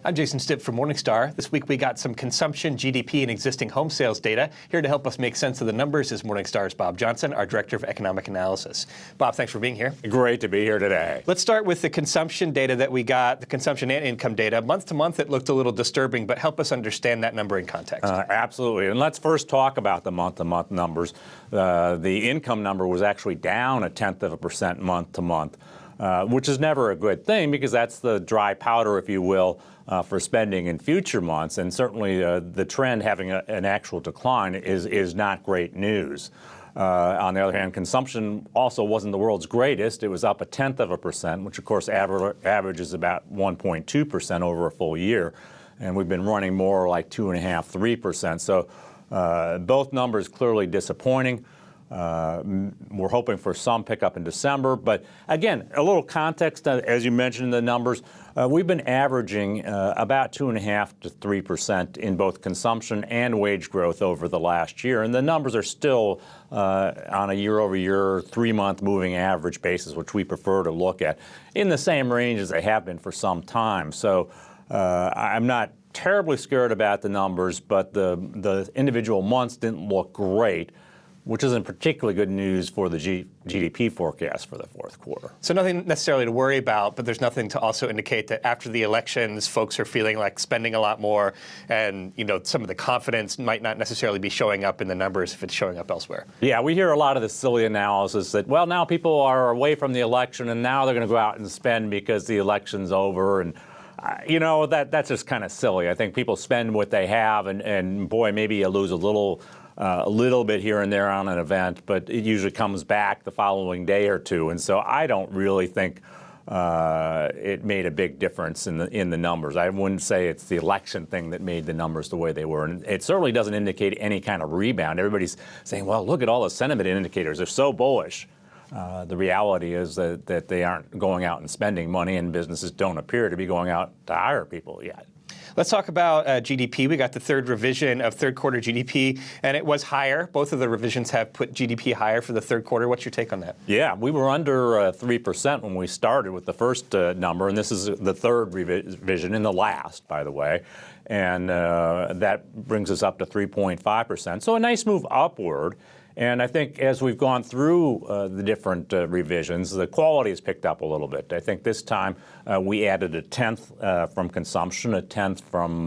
I'm Jason Stipp from Morningstar. This week we got some consumption, GDP, and existing home sales data. Here to help us make sense of the numbers is Morningstar's Bob Johnson, our Director of Economic Analysis. Bob, thanks for being here. Great to be here today. Let's start with the consumption data that we got, the consumption and income data. Month to month, it looked a little disturbing, but help us understand that number in context. Absolutely. And let's first talk about the month-to-month numbers. The income number was actually down 0.1% month to month, which is never a good thing because that's the dry powder, if you will, for spending in future months. And certainly the trend having an actual decline is not great news. On the other hand, consumption also wasn't the world's greatest. It was up 0.1%, which of course averages about 1.2% over a full year. And we've been running more like 2.5%, 3%. So both numbers clearly disappointing. We're hoping for some pickup in December. But again, a little context, as you mentioned the numbers, we've been averaging about 2.5% to 3% in both consumption and wage growth over the last year. And the numbers are still on a year-over-year, 3-month moving average basis, which we prefer to look at, in the same range as they have been for some time. So I'm not terribly scared about the numbers, but the individual months didn't look great, which isn't particularly good news for the GDP forecast for the fourth quarter. So nothing necessarily to worry about, but there's nothing to also indicate that after the elections, folks are feeling like spending a lot more, and some of the confidence might not necessarily be showing up in the numbers if it's showing up elsewhere. Yeah, we hear a lot of this silly analysis that, well, now people are away from the election, and now they're going to go out and spend because the election's over, and that's just kind of silly. I think people spend what they have, and boy, maybe you lose a little bit here and there on an event, but it usually comes back the following day or two. And so I don't really think it made a big difference in the numbers. I wouldn't say it's the election thing that made the numbers the way they were. And it certainly doesn't indicate any kind of rebound. Everybody's saying, well, look at all the sentiment indicators. They're so bullish. The reality is that they aren't going out and spending money, and businesses don't appear to be going out to hire people yet. Let's talk about GDP. We got the third revision of third quarter GDP, and it was higher. Both of the revisions have put GDP higher for the third quarter. What's your take on that? Yeah, we were under 3% when we started with the first number, and this is the third revision and the last, by the way. And that brings us up to 3.5%. So a nice move upward. And I think as we've gone through the different revisions, the quality has picked up a little bit. I think this time we added 1/10 from consumption, 1/10 from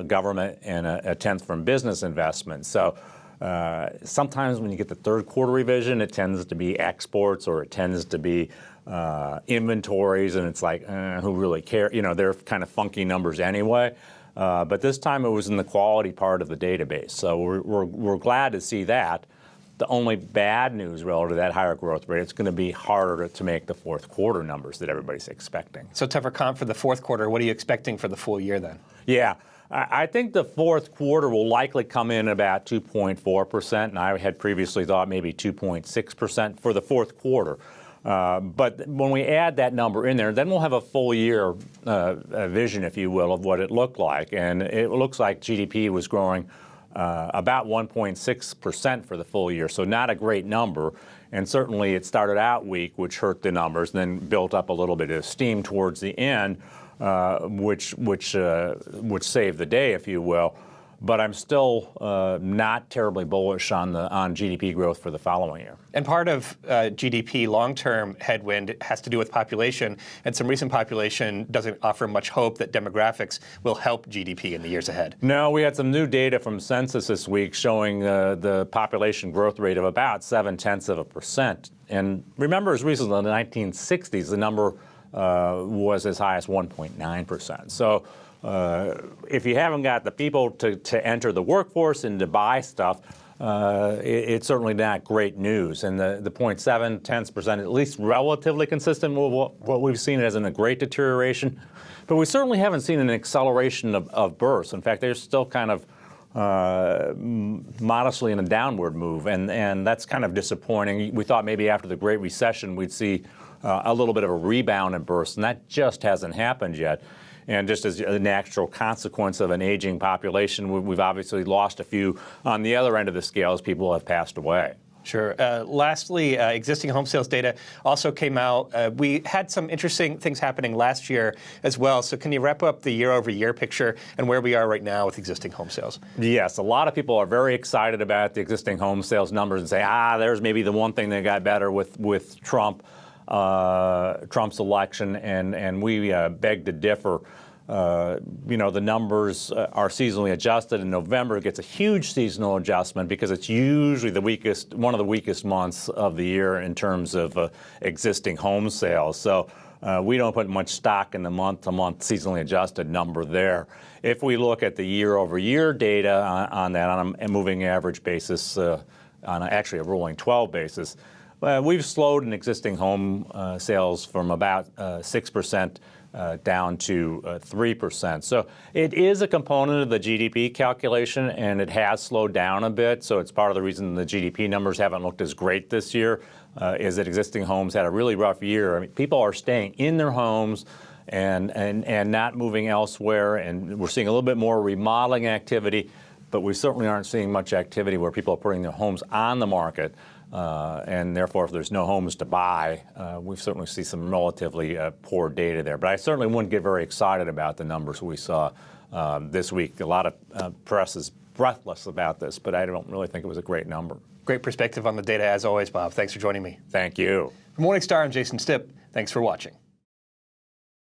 government, and 1/10 from business investment. So sometimes when you get the third quarter revision, it tends to be exports or it tends to be inventories, and it's like, who really cares? They're kind of funky numbers anyway. But this time it was in the quality part of the database. So we're glad to see that. The only bad news relative to that higher growth rate, it's going to be harder to make the fourth quarter numbers that everybody's expecting. So tougher comp for the fourth quarter. What are you expecting for the full year then? Yeah. I think the fourth quarter will likely come in about 2.4%, and I had previously thought maybe 2.6% for the fourth quarter. But when we add that number in there, then we'll have a full year vision, if you will, of what it looked like. And it looks like GDP was growing about 1.6% for the full year, so not a great number. And certainly it started out weak, which hurt the numbers, then built up a little bit of steam towards the end, which saved the day, if you will. But I'm still not terribly bullish on GDP growth for the following year. And part of GDP long-term headwind has to do with population, and some recent population doesn't offer much hope that demographics will help GDP in the years ahead. No, we had some new data from Census this week showing the population growth rate of about 0.7%. And remember, as recently as the 1960s, the number was as high as 1.9%. So if you haven't got the people to enter the workforce and to buy stuff, it's certainly not great news. And the 0.7%, at least relatively consistent with what we've seen as in a great deterioration. But we certainly haven't seen an acceleration of births. In fact, they're still kind of modestly in a downward move, and that's kind of disappointing. We thought maybe after the Great Recession we'd see a little bit of a rebound in births, and that just hasn't happened yet. And just as a natural consequence of an aging population, we've obviously lost a few on the other end of the scale as people have passed away. Sure. Lastly, existing home sales data also came out. We had some interesting things happening last year as well. So can you wrap up the year-over-year picture and where we are right now with existing home sales? Yes, a lot of people are very excited about the existing home sales numbers and say, there's maybe the one thing that got better with Trump's election, and we beg to differ. The numbers are seasonally adjusted. In November, it gets a huge seasonal adjustment because it's usually one of the weakest months of the year in terms of existing home sales. So we don't put much stock in the month-to-month seasonally adjusted number there. If we look at the year-over-year data on that on a moving average basis, actually a rolling 12 basis, we've slowed in existing home sales from about 6% down to 3%. So it is a component of the GDP calculation, and it has slowed down a bit. So it's part of the reason the GDP numbers haven't looked as great this year, is that existing homes had a really rough year. I mean, people are staying in their homes and not moving elsewhere, and we're seeing a little bit more remodeling activity, but we certainly aren't seeing much activity where people are putting their homes on the market. And therefore, if there's no homes to buy, we certainly see some relatively poor data there. But I certainly wouldn't get very excited about the numbers we saw this week. A lot of press is breathless about this, but I don't really think it was a great number. Great perspective on the data as always, Bob. Thanks for joining me. Thank you. For Morningstar, I'm Jason Stipp. Thanks for watching.